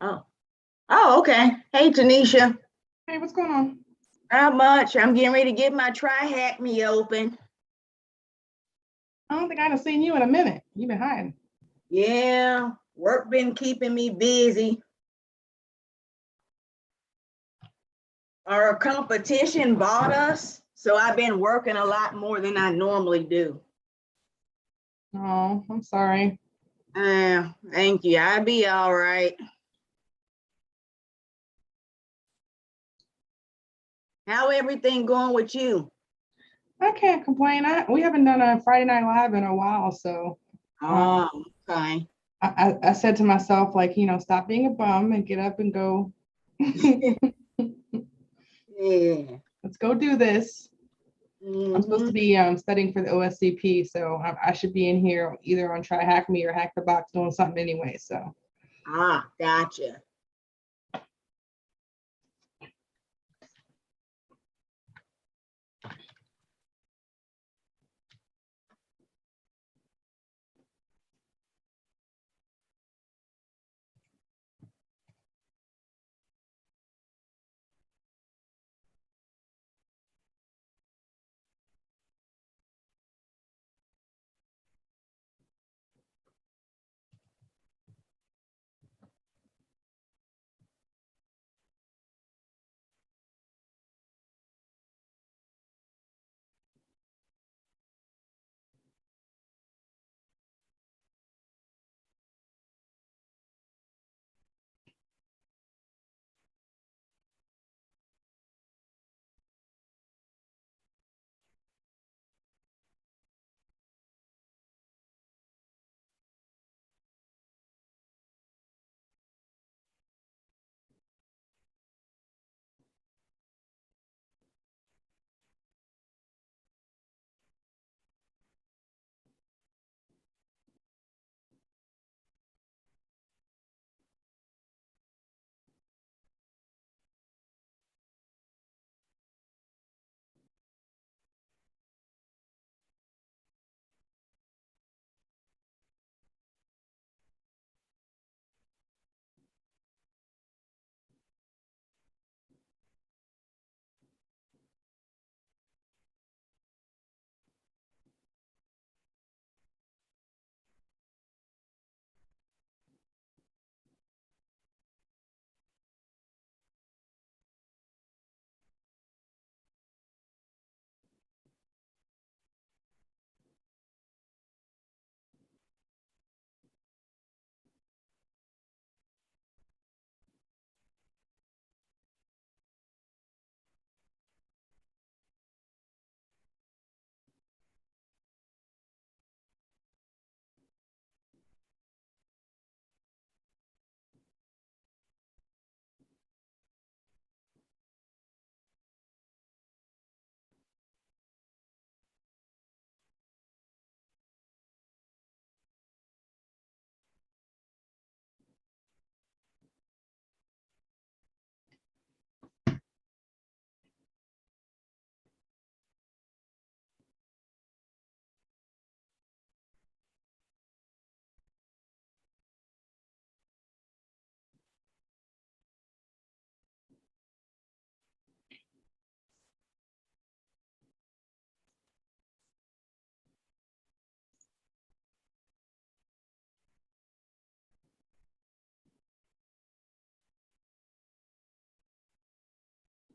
Oh, oh, okay. Hey, Tanisha. Hey, what's going on? Not much. I'm getting ready to get my Try Hack Me open. I don't think I haven't seen you in a minute. You've been hiding. Yeah, work been keeping me busy. Our competition bought us, so I've been working a lot more than I normally do. Oh, I'm sorry. Thank you. I'll be all right. How everything going with you? I can't complain. We haven't done a Friday Night Live in a while, so um, Oh, okay. I said to myself, like, stop being a bum and get up and go. Yeah. Let's go do this. I'm supposed Hmm. to be studying for the OSCP, so I should be in here either on Try Hack Me or Hack the Box doing something anyway. So Ah, gotcha.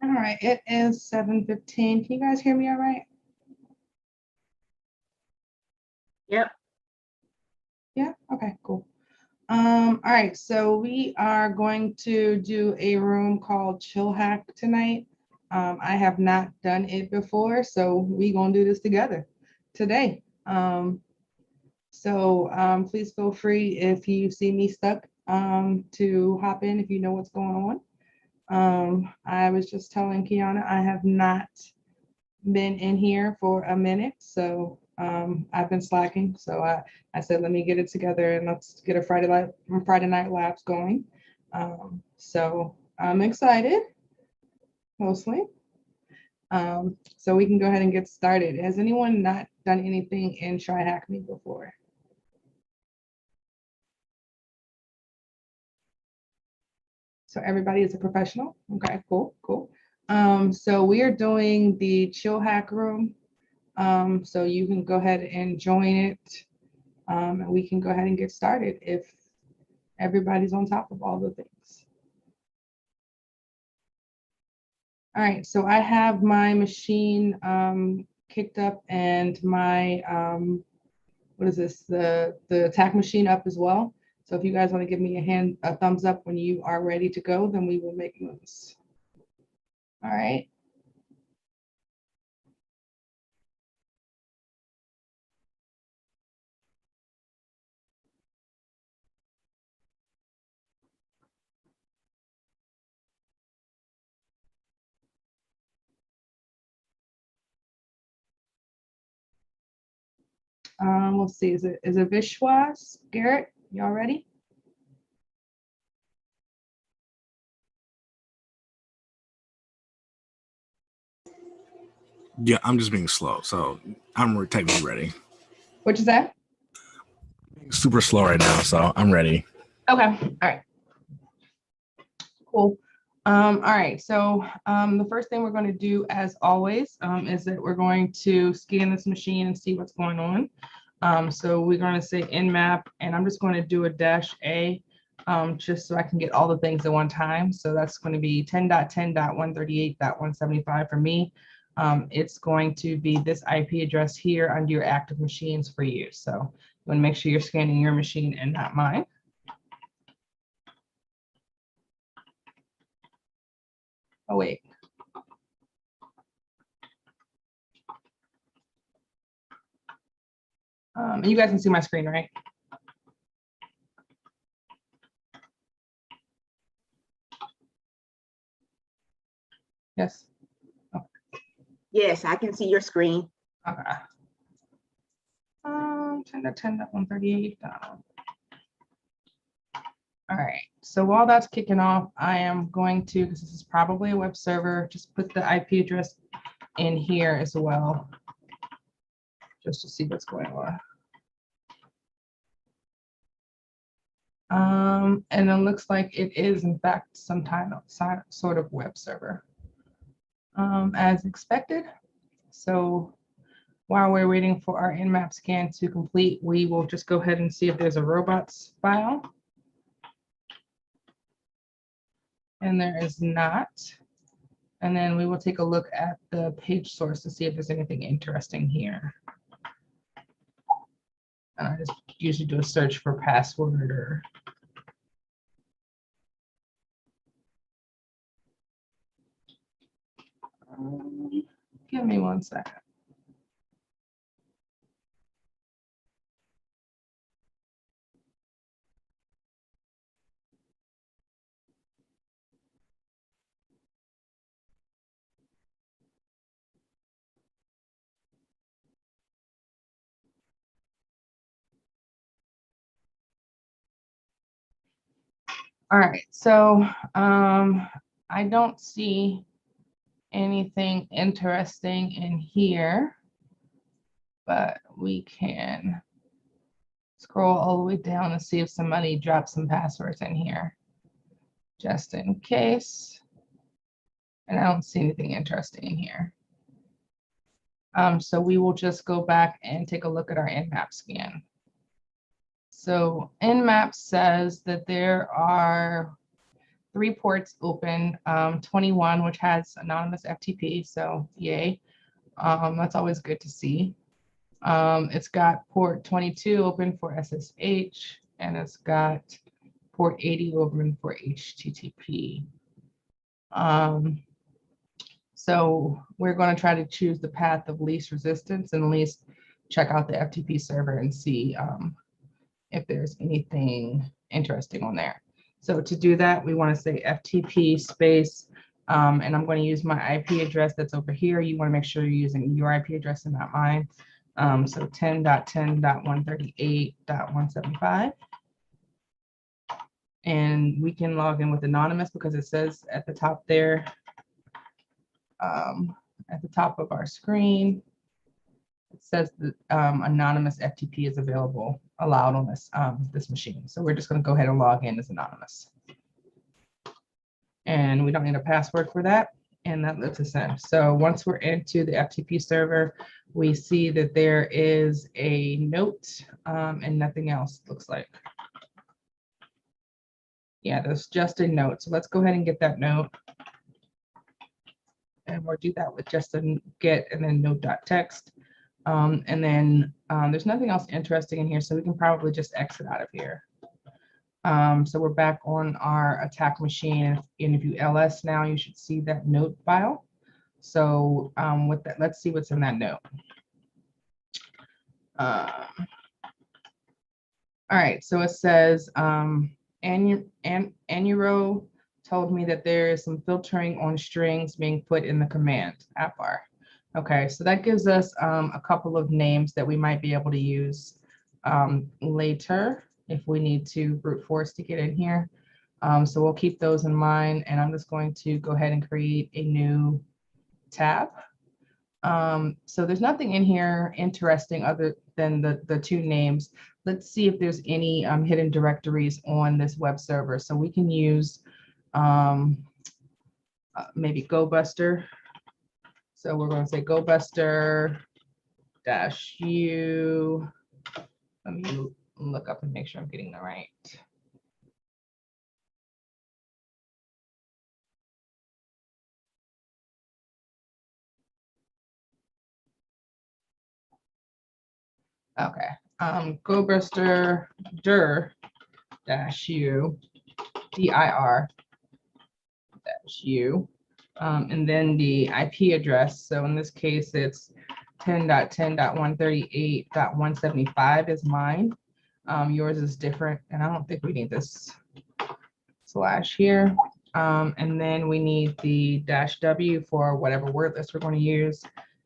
all right, it is 7:15. Can you guys hear me all right? Yep. Yeah. Okay. Cool. All right, so we are going to do a room called Chill Hack tonight. I have not done it before, so we gonna do this together today. Please feel free if you see me stuck to hop in if you know what's going on. I was just telling Kiana I have not been in here for a minute, so I've been slacking. So I said, let me get it together and let's get a Friday Night Labs going. So I'm excited, mostly. So we can go ahead and get started. Has anyone not done anything in Try Hack Me before? So everybody is a professional. Okay, cool, cool. So we are doing the chill hack room. So you can go ahead and join it. And we can go ahead and get started if everybody's on top of all the things. All right, so I have my machine kicked up and my, what is this? The attack machine up as well. So if you guys want to give me a thumbs up when you are ready to go, then we will make moves. All right. We'll see. Is it Vishwas? Garrett, y'all ready? Yeah, I'm just being slow, so I'm technically ready. What'd you say? Super slow right now, so I'm ready. Okay. All right. Cool. All right. So the first thing we're going to do, as always, is that we're going to scan this machine and see what's going on. So we're going to say nmap, and I'm just going to do a -A just so I can get all the things at one time. So that's going to be 10.10.138.175 for me. It's going to be this IP address here under your active machines for you. So you want to make sure you're scanning your machine and not mine. Oh, wait. And you guys can see my screen, right? Yes. Yes, I can see your screen. Okay. 10.10.138. All right. So while that's kicking off, I am going to, because this is probably a web server, just put the IP address in here as well, just to see what's going on. And it looks like it is, in fact, some sort of web server, as expected. So while we're waiting for our nmap scan to complete, we will just go ahead and see if there's a robots file. And there is not. And then we will take a look at the page source to see if there's anything interesting here. And I just usually do a search for password or give me 1 second. All right, so I don't see anything interesting in here, but we can scroll all the way down and see if somebody dropped some passwords in here, just in case. And I don't see anything interesting in here. So we will just go back and take a look at our nmap scan. So nmap says that there are 3 ports open, 21, which has anonymous FTP, so yay. That's always good to see. It's got port 22 open for SSH, and it's got port 80 open for HTTP. So we're going to try to choose the path of least resistance and at least check out the FTP server and see if there's anything interesting on there. So to do that, we want to say FTP space, and I'm going to use my IP address that's over here. You want to make sure you're using your IP address and not mine. So 10.10.138.175. And we can log in with anonymous because it says at the top there, at the top of our screen, it says that anonymous FTP is allowed on this this machine. So we're just going to go ahead and log in as anonymous. and we don't need a password for that. And that lets us in. So once we're into the FTP server, we see that there is a note and nothing else, looks like. Yeah, there's just a note. So let's go ahead and get that note. And we'll do that with just a get and then note.txt. And then there's nothing else interesting in here, so we can probably just exit out of here. So we're back on our attack machine. And if you ls now, you should see that note file. So with that, let's see what's in that note. All right, so it says Anuro told me that there is some filtering on strings being put in the command app bar. Okay, so that gives us a couple of names that we might be able to use later if we need to brute force to get in here. So we'll keep those in mind, and I'm just going to go ahead and create a new tab. So there's nothing in here interesting other than the two names. Let's see if there's any hidden directories on this web server. So we can use maybe GoBuster. So we're going to say GoBuster -u. Let me look up and make sure I'm getting the right. Okay, GoBuster dir -u dir-u, and then the IP address. So in this case, it's 10.10.138.175 is mine. Yours is different, and I don't think we need this slash here. And then we need the -w for whatever word list we're going to use.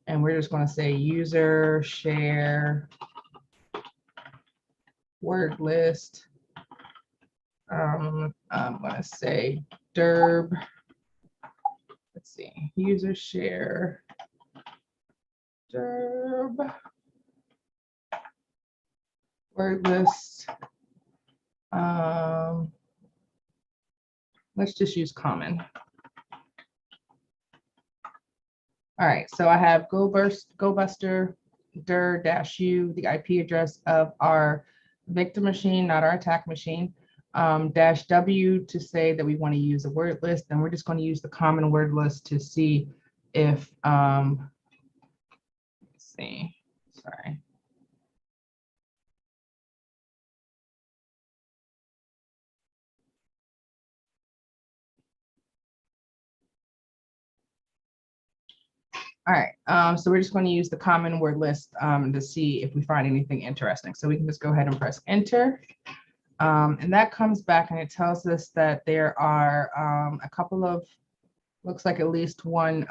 And we're just going to say user share word list. I'm going to say derb. Let's see, user share derb word list. Let's just use common. All right, so I have GoBuster dir -u, the IP address of our victim machine, not our attack machine, -w to say that we want to use a word list, and we're just going to use the common word list to see if, let's see, sorry. All right, so we're just going to use the common word list to see if we find anything interesting. So we can just go ahead and press enter. And that comes back and it tells us that there are a couple of, looks like at least one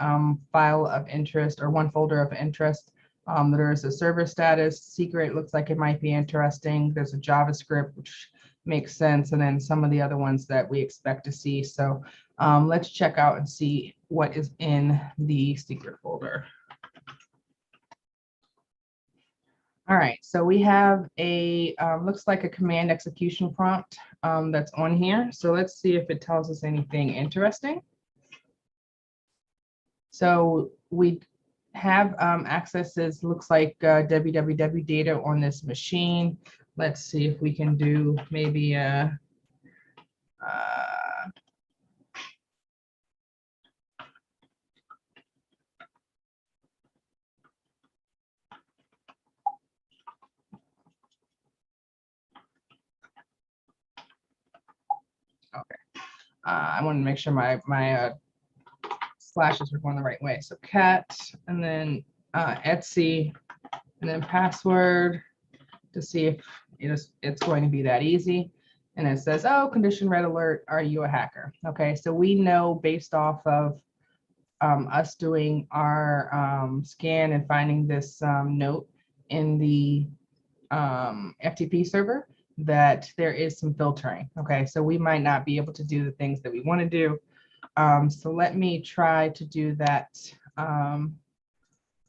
file of interest or one folder of interest. There is a server status, secret, looks like it might be interesting. There's a JavaScript, which makes sense. And then some of the other ones that we expect to see. So let's check out and see what is in the secret folder. All right, so we have a, looks like a command execution prompt that's on here. So let's see if it tells us anything interesting. So we have accesses, looks like www data on this machine. Let's see if we can do maybe a, okay. I want to make sure my slashes are going the right way. So cat, and then Etsy, and then password to see if it's going to be that easy. And it says, oh, condition red alert, are you a hacker? Okay, so we know based off of us doing our scan and finding this note in the FTP server that there is some filtering. Okay, so we might not be able to do the things that we want to do. So let me try to do that.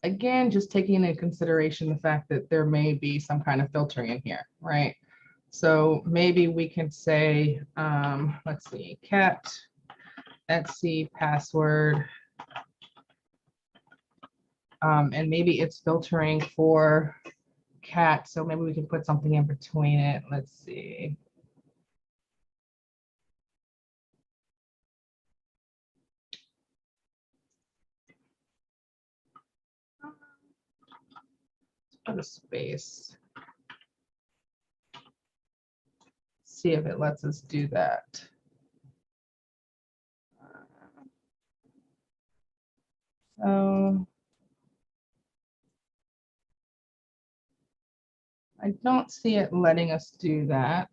Again, just taking into consideration the fact that there may be some kind of filtering in here, right? So maybe we can say, let's see, cat Etsy password. And maybe it's filtering for cat, so maybe we can put something in between it. Let's see. Let's put a space. See if it lets us do that. So I don't see it letting us do that.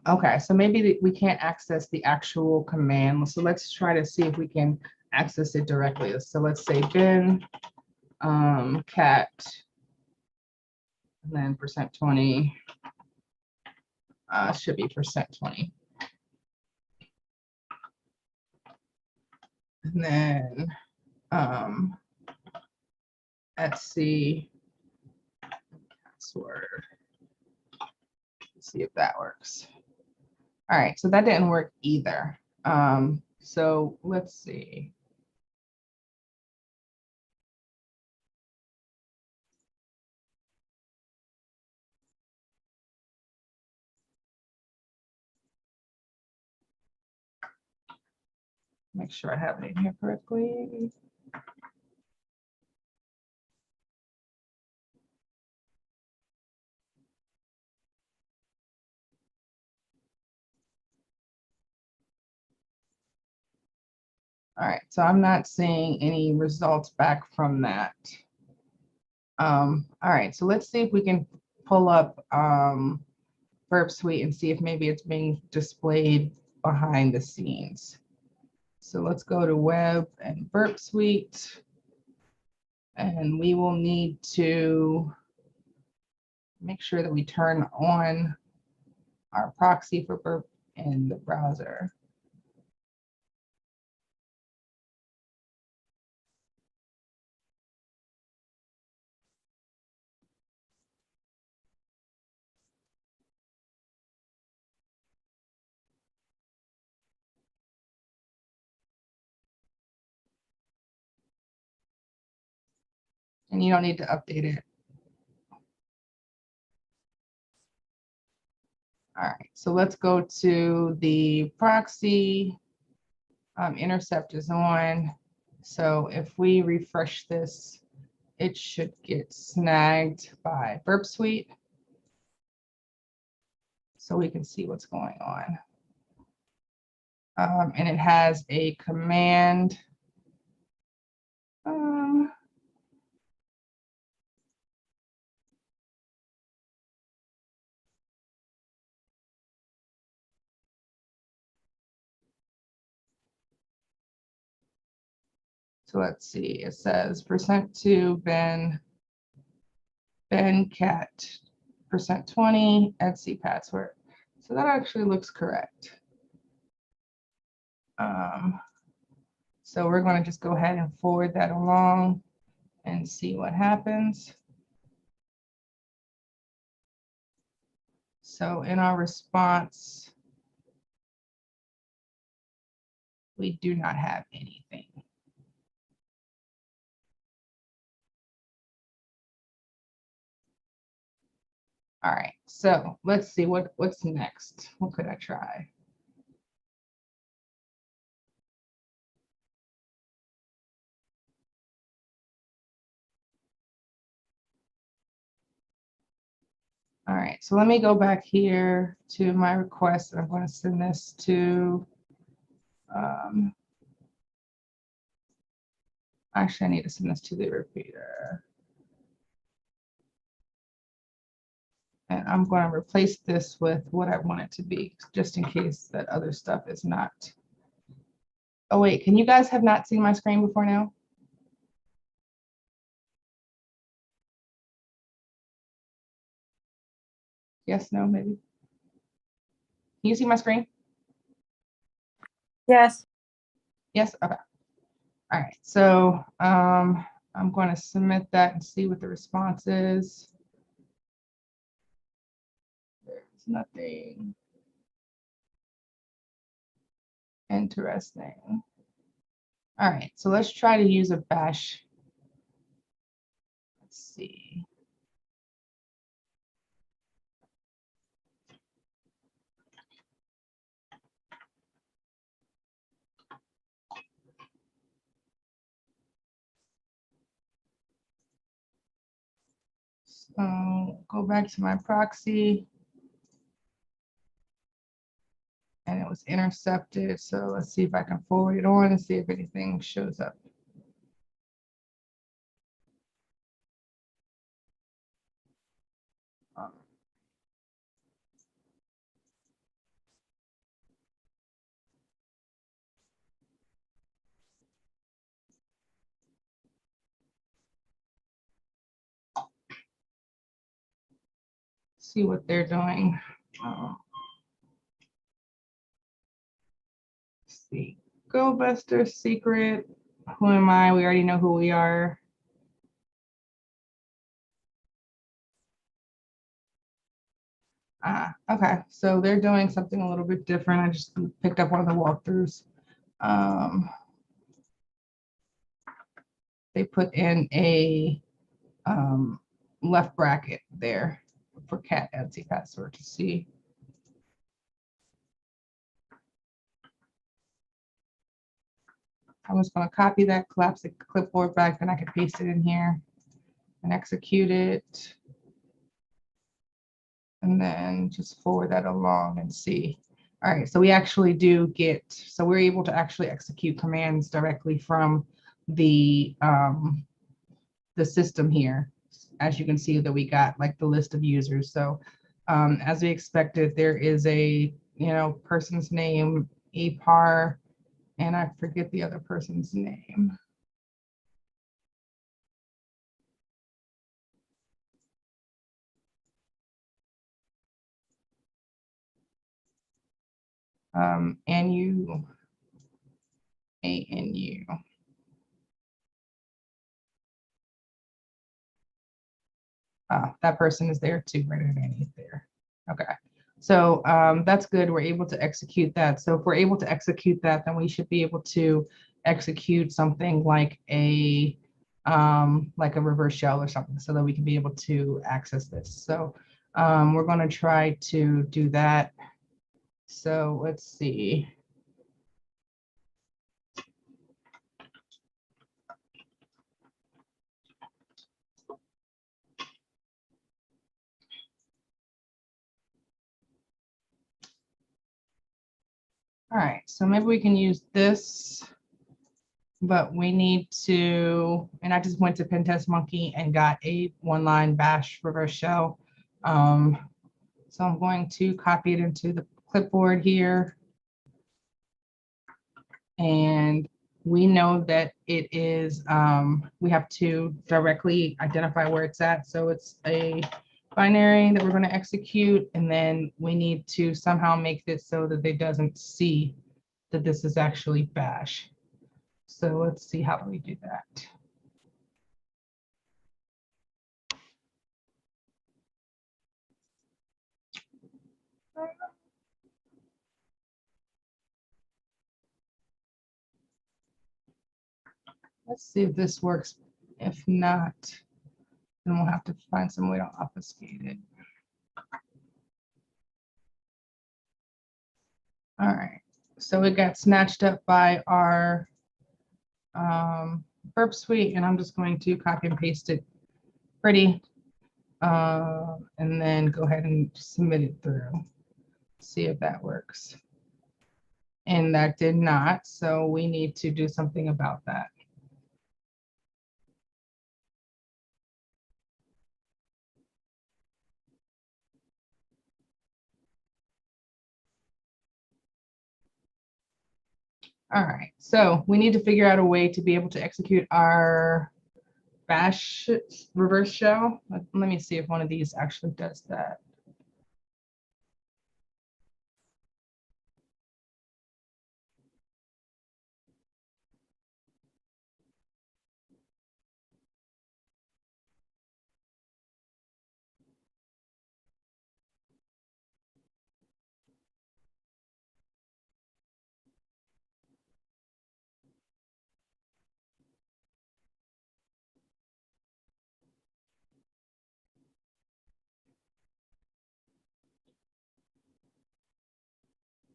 Okay, so maybe we can't access the actual command. So let's try to see if we can access it directly. So let's say bin cat and then %20 should be %20. And then Etsy password. Let's see if that works. All right, so that didn't work either. So let's see. Make sure I have it in here correctly. All right, so I'm not seeing any results back from that. All right, so let's see if we can pull up Burp Suite and see if maybe it's being displayed behind the scenes. So let's go to Web and Burp Suite, and we will need to make sure that we turn on our proxy for Burp in the browser. And you don't need to update it. All right, so let's go to the proxy. Intercept is on. So if we refresh this, it should get snagged by Burp Suite. So we can see what's going on. And it has a command. So let's see, it says %2 Ben cat %20 Etsy password. So that actually looks correct. So we're going to just go ahead and forward that along and see what happens. So in our response, we do not have anything. All right, so let's see what's next. What could I try? All right, so let me go back here to my request. I'm going to send this to, actually I need to send this to the repeater. And I'm going to replace this with what I want it to be, just in case that other stuff is not. Oh wait, can you guys have not seen my screen before now? Yes, no, maybe. Can you see my screen? Yes. Yes, okay. All right, so I'm going to submit that and see what the response is. There It's nothing interesting. All right, so let's try to use a bash. Let's see. So go back to my proxy. And it was intercepted. So let's see if I can forward it on and see if anything shows up. See what they're doing. Let's see. Go Buster secret. Who am I? We already know who we are. Okay, so they're doing something a little bit different. I just picked up one of the walkthroughs. They put in a left bracket there for cat Etsy password to see. I'm just going to copy that, collapse the clipboard back, then I can paste it in here and execute it. And then just forward that along and see. All right, so we actually do get, so we're able to actually execute commands directly from the system here. As you can see that we got like the list of users. So as we expected, there is a, person's name, APAR, and I forget the other person's name. ANU. That person is there too, right underneath there. Okay, so that's good. We're able to execute that. So if we're able to execute that, then we should be able to execute something like a reverse shell or something, so that we can be able to access this. So we're going to try to do that. So let's see. All right, so maybe we can use this, but we need to, and I just went to Pentest Monkey and got a one-line bash reverse shell. So I'm going to copy it into the clipboard here. And we know that it is, we have to directly identify where it's at. So it's a binary that we're going to execute, and then we need to somehow make this so that it doesn't see that this is actually bash. So let's see, how do we do that? Let's see if this works. If not, then we'll have to find some way to obfuscate it. All right, so it got snatched up by our burp suite, and I'm just going to copy and paste it pretty, and then go ahead and submit it through. See if that works. And that did not, so we need to do something about that. All right, so we need to figure out a way to be able to execute our bash reverse shell. Let me see if one of these actually does that.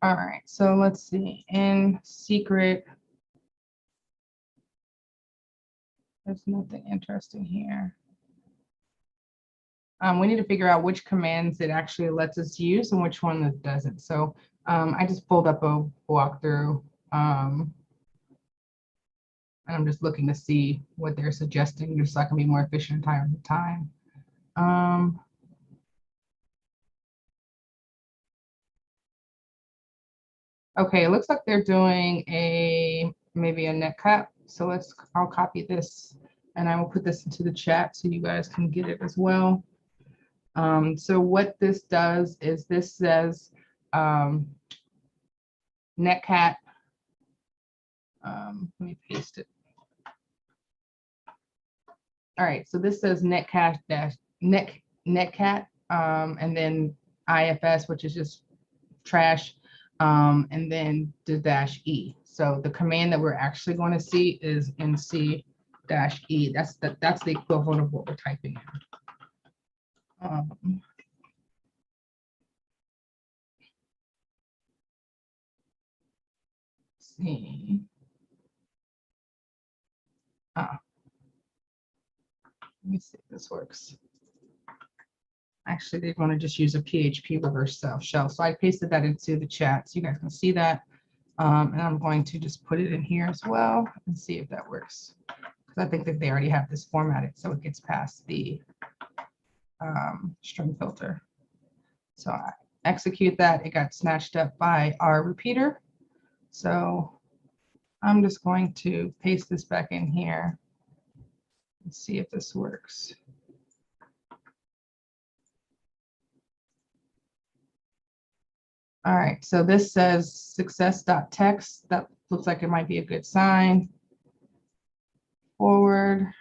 All right, so let's see. In secret, there's nothing interesting here. We need to figure out which commands it actually lets us use and which one that doesn't. So I just pulled up a walkthrough. And I'm just looking to see what they're suggesting, just so I can be more efficient in time. Okay, it looks like they're doing maybe a net cap. So I'll copy this and I will put this into the chat so you guys can get it as well. So what this does is this says netcat. Let me paste it. All right, so this says netcat and then IFS, which is just trash, and then the -e. So the command that we're actually going to see is nc-e. That's the equivalent of what we're typing in. See. Let me see if this works. Actually, they're going to just use a PHP reverse shell. So I pasted that into the chat so you guys can see that. And I'm going to just put it in here as well and see if that works. Because I think that they already have this formatted so it gets past the string filter. So I execute that. It got snatched up by our repeater. So I'm just going to paste this back in here and see if this works. All right, so this says success.text. That looks like it might be a good sign. Forward.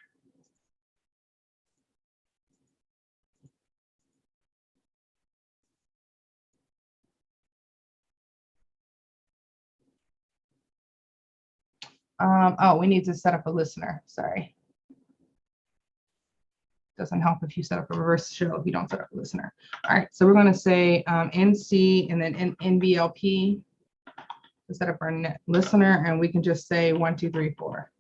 Oh, we need to set up a listener. Sorry. Doesn't help if you set up a reverse shell if you don't set up a listener. All right, so we're going to say NC and then NBLP to set up our net listener, and we can just say 1, 2, 3, 4.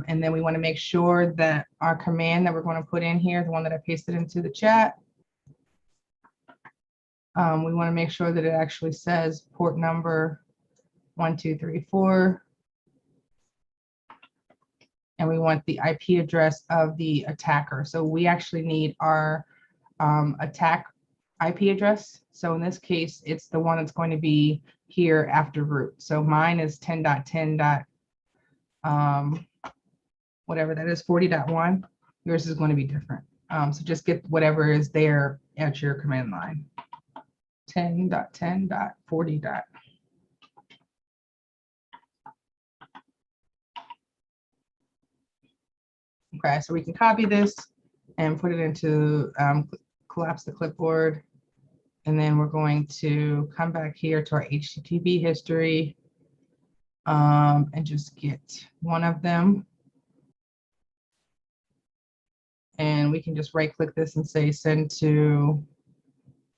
And then we want to make sure that our command that we're going to put in here, the one that I pasted into the chat, we want to make sure that it actually says port number 1, 2, 3, 4. And we want the IP address of the attacker. So we actually need our attack IP address. So in this case, it's the one that's going to be here after root. So mine is 10.10. Whatever that is, 40.1. Yours is going to be different. So just get whatever is there at your command line. 10.10.40. Okay, so we can copy this and put it into collapse the clipboard. And then we're going to come back here to our HTTP history and just get one of them. And we can just right click this and say send to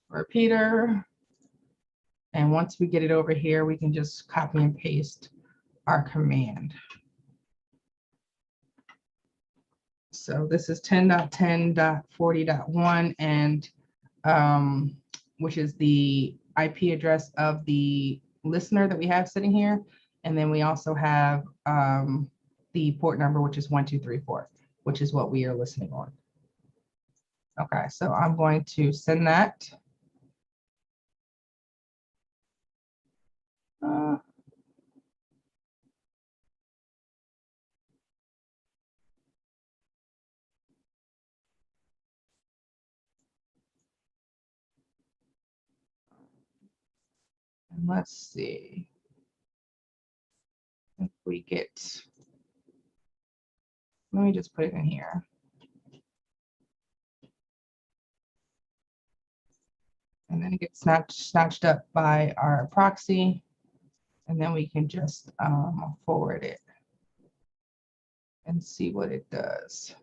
repeater. And once we get it over here, we can just copy and paste our command. So this is 10.10.40.1 and which is the IP address of the listener that we have sitting here. And then we also have the port number, which is 1, 2, 3, 4, which is what we are listening on. Okay, so I'm going to send that. And let's see if we get, let me just put it in here. And then it gets snatched up by our proxy. And then we can just forward it and see what it does.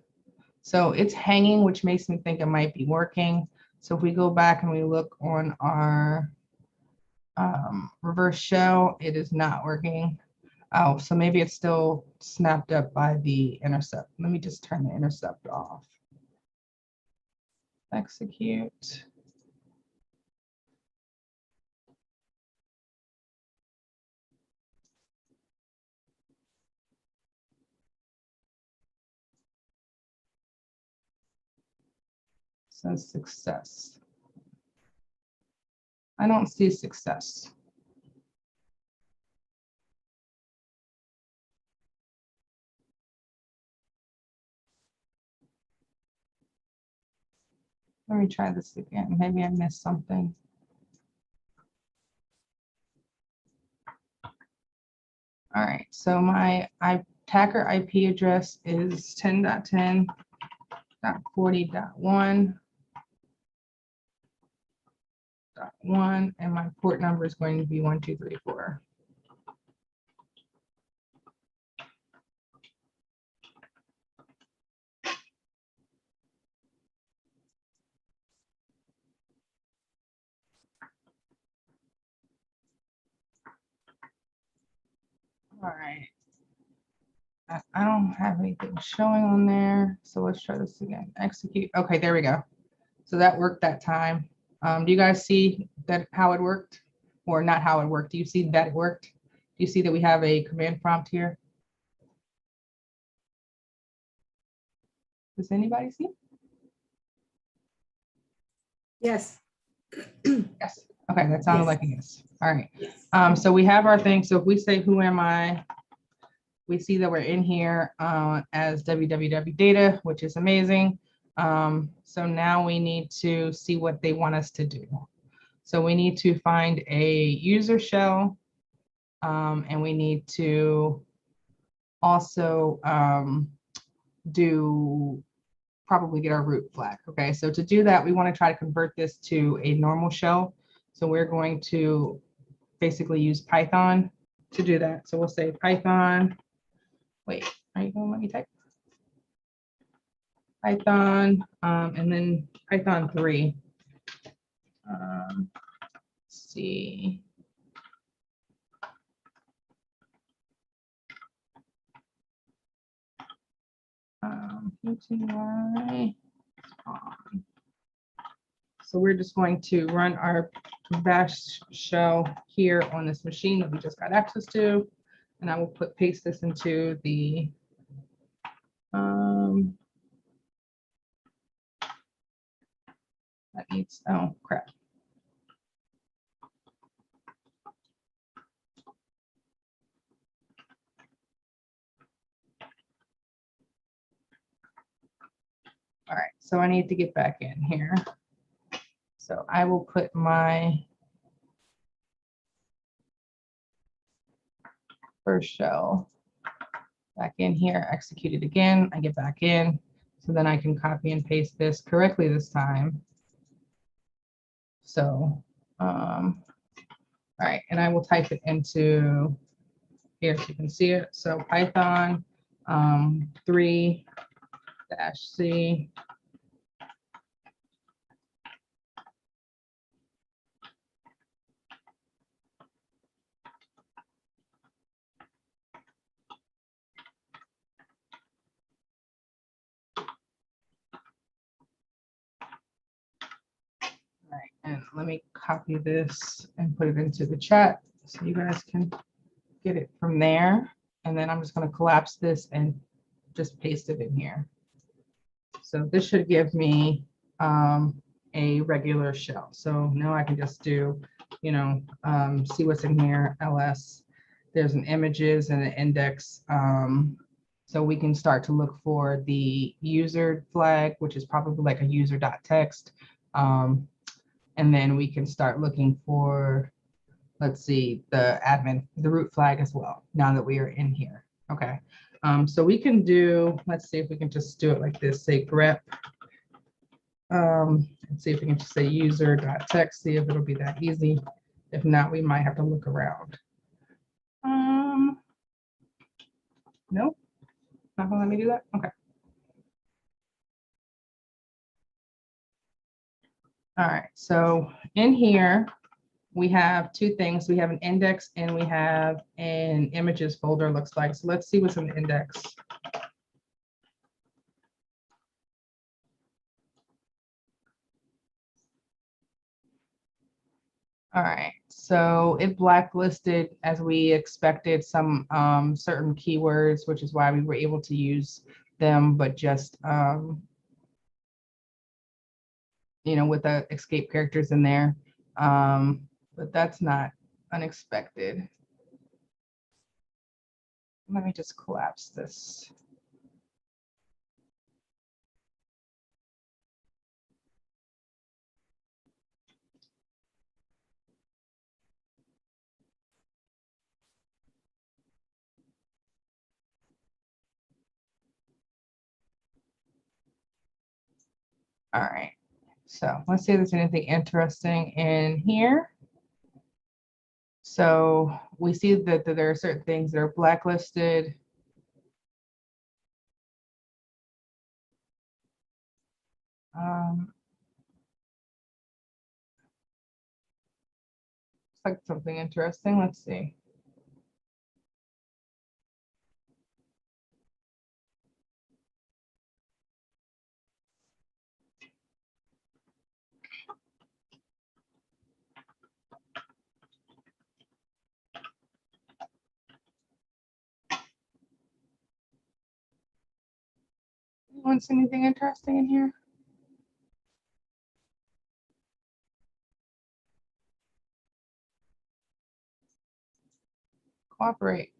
So it's hanging, which makes me think it might be working. So if we go back and we look on our Reverse shell, it is not working. Oh, so maybe it's still snapped up by the intercept. Let me just turn the intercept off. Execute. Says success. I don't see success. Let me try this again. Maybe I missed something. All right, so my attacker IP address is 10.10.40.1.1, and my port number is going to be 1234. All right. I don't have anything showing on there. So let's try this again. Execute. Okay, there we go. So that worked that time. Do you guys see that how it worked? Or not how it worked? Do you see that it worked? Do you see that we have a command prompt here? Does anybody see? Yes. Yes. Okay, that sounded Yes. like a yes. All right. Yes. So we have our thing. So if we say, who am I? We see that we're in here as www data, which is amazing. So now we need to see what they want us to do. So we need to find a user shell, and we need to also probably get our root flag. Okay, so to do that, we want to try to convert this to a normal shell. So we're going to basically use Python to do that. So we'll say Python. Wait, are you going to let me type? Python, and then Python 3. Let's see. PTY on. So we're just going to run our bash shell here on this machine that we just got access to. And I will paste this into the that needs, oh crap. All right, so I need to get back in here. So I will put my first shell back in here, execute it again. I get back in, so then I can copy and paste this correctly this time. So, all right, and I will type it into here so you can see it. So Python 3-C. All right, and let me copy this and put it into the chat so you guys can get it from there. And then I'm just going to collapse this and just paste it in here. So this should give me a regular shell. So now I can just do, see what's in here, ls. There's an images and an index. So we can start to look for the user flag, which is probably like a user.txt. And then we can start looking for, let's see, the root flag as well, now that we are in here. Okay. So we can do, let's see if we can just do it like this, say grep. And see if we can just say user.txt, see if it'll be that easy. If not, we might have to look around. Nope, not gonna let me do that. Okay. All right, so in here, we have two things. We have an index and we have an images folder, looks like. So let's see what's in the index. All right, so it blacklisted, as we expected, some certain keywords, which is why we were able to use them, but just you know, with the escape characters in there. But that's not unexpected. Let me just collapse this. All right, so let's see if there's anything interesting in here. So we see that there are certain things that are blacklisted. Looks like something interesting. Let's see. Anyone see anything interesting in here? Cooperate.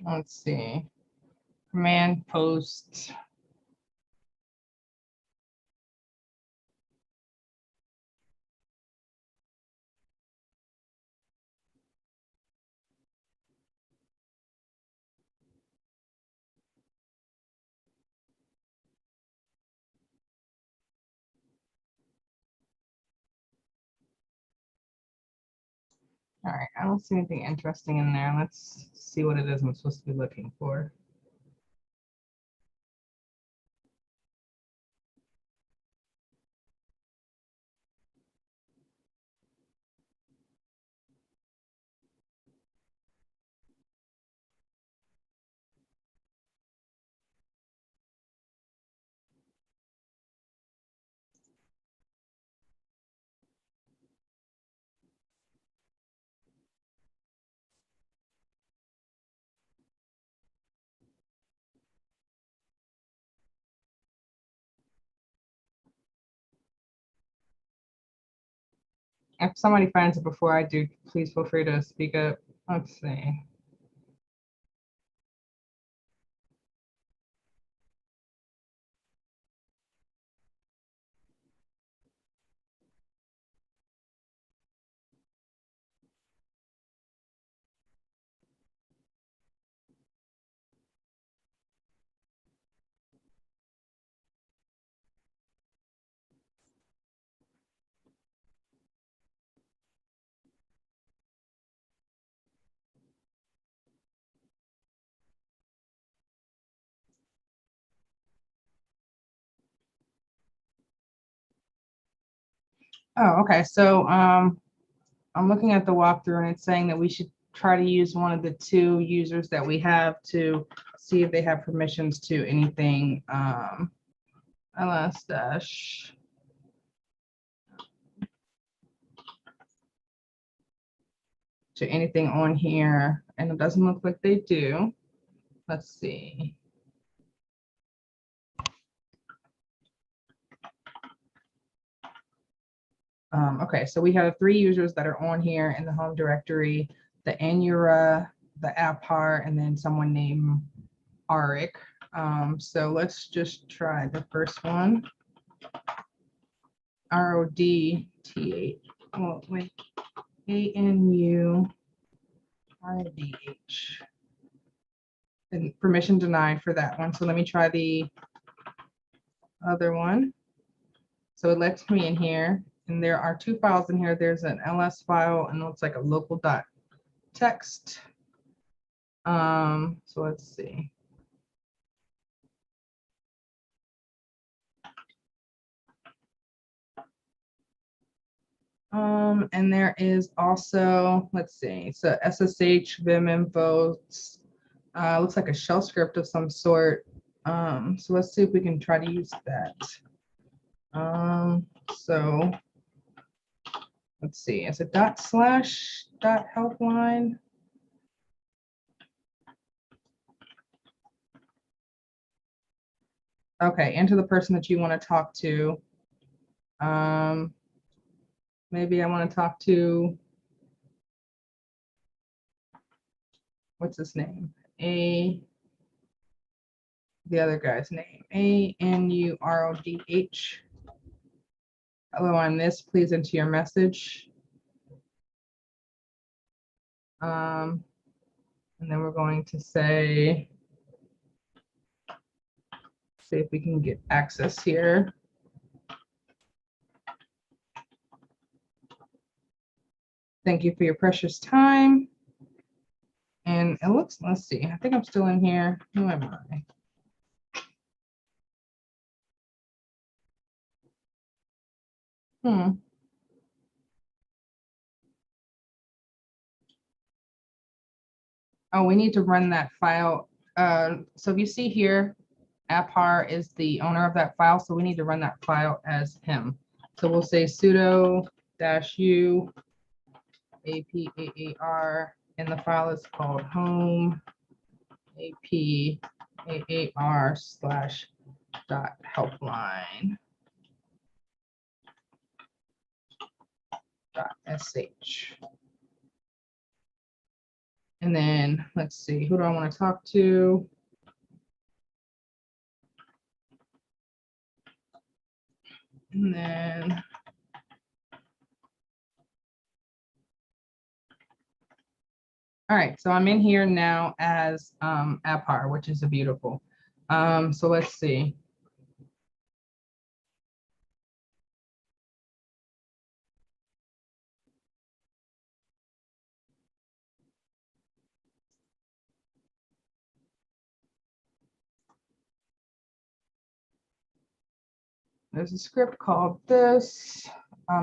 Let's see. Command post. All right, I don't see anything interesting in there. Let's see what it is I'm supposed to be looking for. If somebody finds it before I do, please feel free to speak up. Let's see. Oh, okay. So I'm looking at the walkthrough and it's saying that we should try to use one of the two users that we have to see if they have permissions to anything ls dash to anything on here, and it doesn't look like they do. Let's see. Okay, so we have 3 users that are on here in the home directory, the Anura, the Apar, and then someone named Arik. So let's just try the first one. RODTH. Oh, wait. ANURDH. And permission denied for that one. So let me try the other one. So it lets me in here, and there are two files in here. There's an ls file and it looks like a local.txt. So let's see. And there is also, let's see, so SSH vim info, looks like a shell script of some sort. So let's see if we can try to use that. So let's see, is it ./.helpline? Okay, enter the person that you want to talk to. Maybe I want to talk to, what's his name? The other guy's name, ANURODH. Hello, I'm this, please enter your message. And then we're going to say, see if we can get access here. Thank you for your precious time. And it looks, let's see, I think I'm still in here. Who am I? Oh, we need to run that file. So if you see here, Apar is the owner of that file, so we need to run that file as him. So we'll say sudo -u APAAR, and the file is called home APAAR /.helpline .sh. And then let's see, who do I want to talk to? And then all right, so I'm in here now as Apar, which is a beautiful. So let's see. There's a script called this.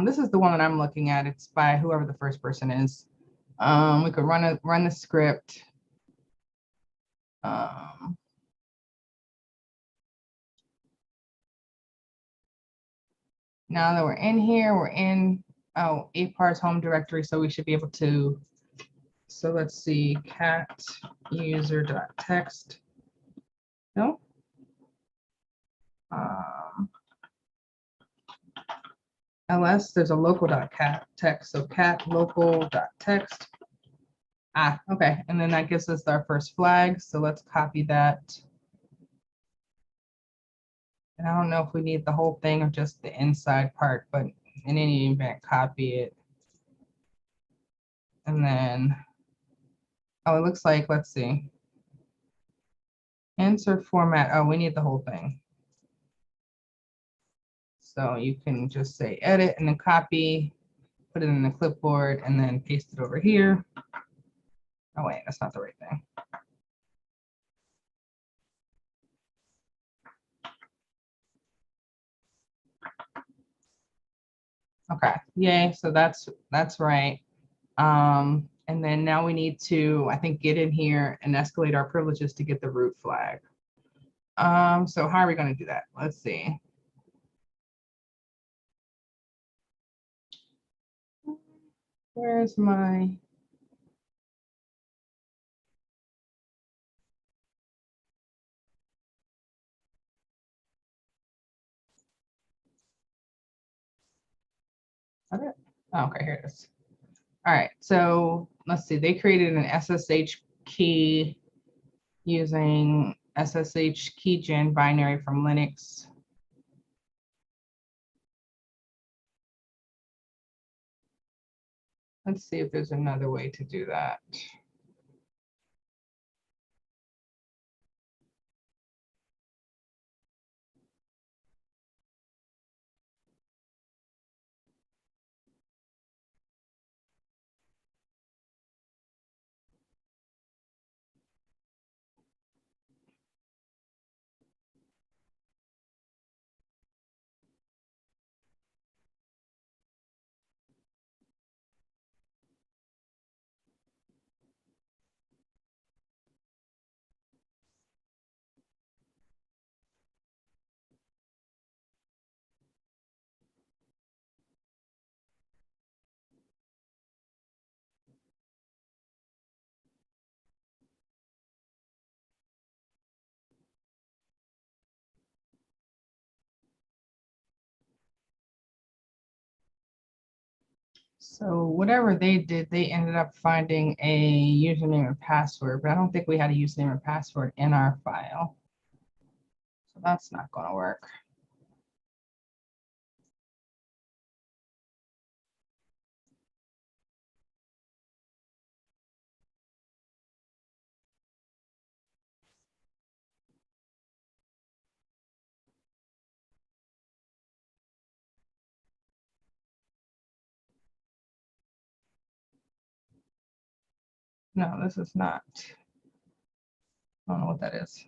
This is the one that I'm looking at. It's by whoever the first person is. We could run the script. Now that we're in here, we're in Apar's home directory, so we should be able to. So let's see, cat user.txt. No. ls, there's a local.cat text, so cat local.txt. Okay, and then that gives us our first flag, so let's copy that. And I don't know if we need the whole thing or just the inside part, but in any event, copy it. And then, oh, it looks like, let's see. Insert format, oh, we need the whole thing. So you can just say edit and then copy, put it in the clipboard, and then paste it over here. Oh wait, that's not the right thing. Okay, yay, so that's right. And then now we need to, I think, get in here and escalate our privileges to get the root flag. So how are we going to do that? Let's see. Where's my... Oh, okay, here it is. All right, so let's see. They created an SSH key using SSH keygen binary from Linux. Let's see if there's another way to do that. So whatever they did, they ended up finding a username and password, but I don't think we had a username and password in our file. So that's not going to work. No, this is not. I don't know what that is.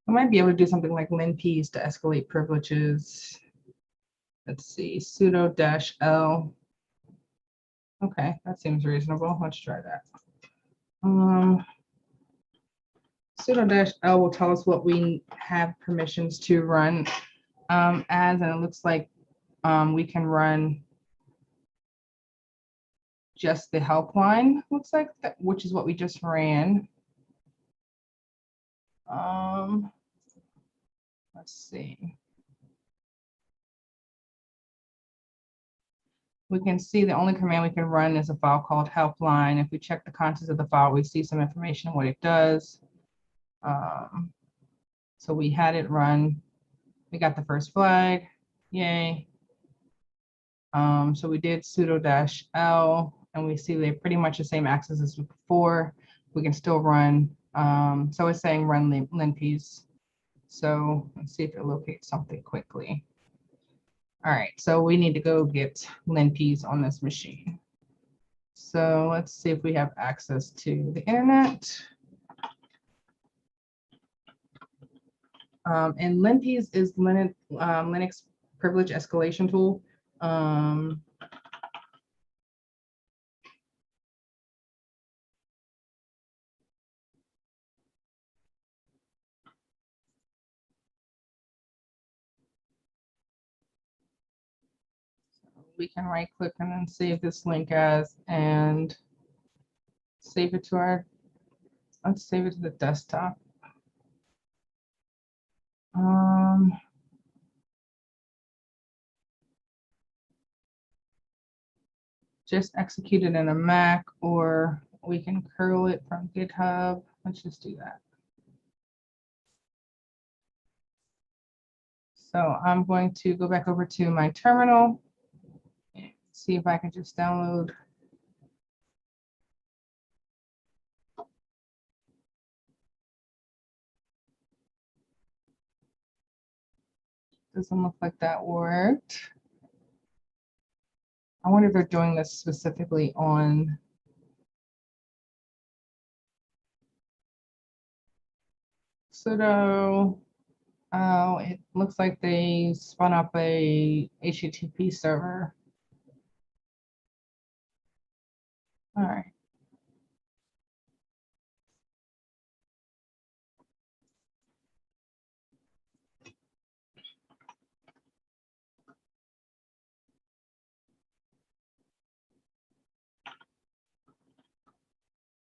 I might be able to do something like linps to escalate privileges. Let's see, sudo-l. Okay, that seems reasonable. Let's try that. Sudo-l will tell us what we have permissions to run as, and it looks like we can run just the helpline, looks like, that, which is what we just ran. Let's see. We can see the only command we can run is a file called helpline. If we check the contents of the file, we see some information on what it does. So we had it run. We got the first flag. Yay. So we did sudo-l, and we see they're pretty much the same access as before. We can still run. So it's saying run linps. So let's see if it locates something quickly. All right, so we need to go get linps on this machine. So let's see if we have access to the internet. And linps is Linux privilege escalation tool. We can right click and then save this link as and save it to our, let's save it to the desktop. Just execute it in a Mac, or we can curl it from GitHub. Let's just do that. So I'm going to go back over to my terminal and see if I can just download. Doesn't look like that worked. I wonder if they're doing this specifically on sudo. Oh, it looks like they spun up a HTTP server. All right.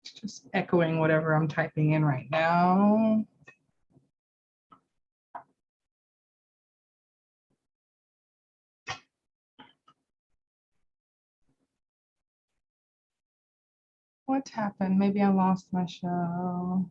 It's just echoing whatever I'm typing in right now. What happened? Maybe I lost my show.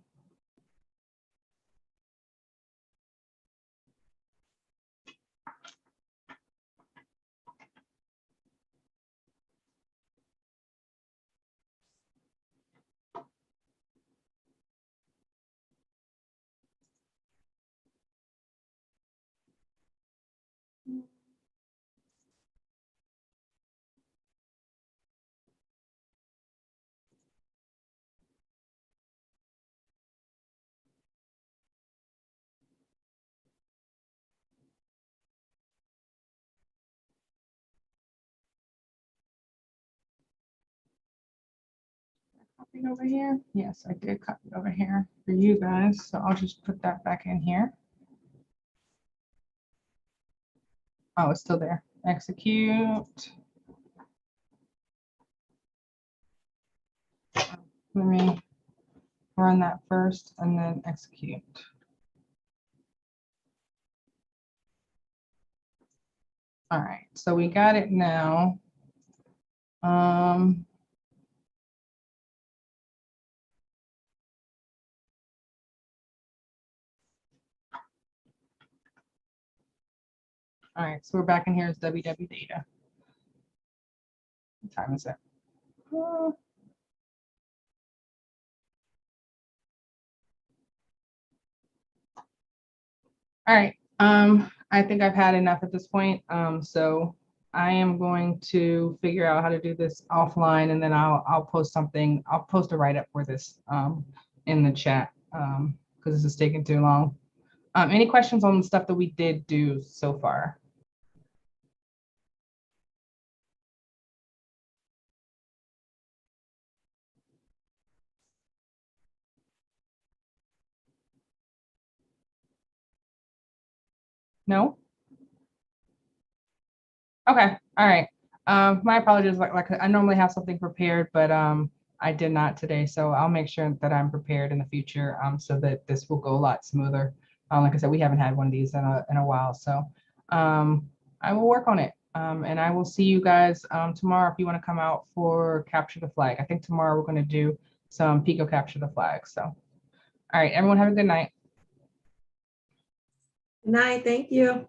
Copy over here? Yes, I did copy over here for you guys. So I'll just put that back in here. Oh, it's still there. Execute. Let me run that first and then execute. All right, so we got it now. All right, so we're back in here as WW data. What time is it? All right, I think I've had enough at this point. So I am going to figure out how to do this offline, and then I'll post something. I'll post a write-up for this in the chat because this is taking too long. Any questions on the stuff that we did do so far? No? Okay, all right. My apologies, like I normally have something prepared, but I did not today, so I'll make sure that I'm prepared in the future so that this will go a lot smoother. Like I said, we haven't had one of these in a while, so I will work on it. And I will see you guys tomorrow if you want to come out for capture the flag. I think tomorrow we're going to do some Pico capture the flag. So, all right, everyone have a good night. Night, thank you.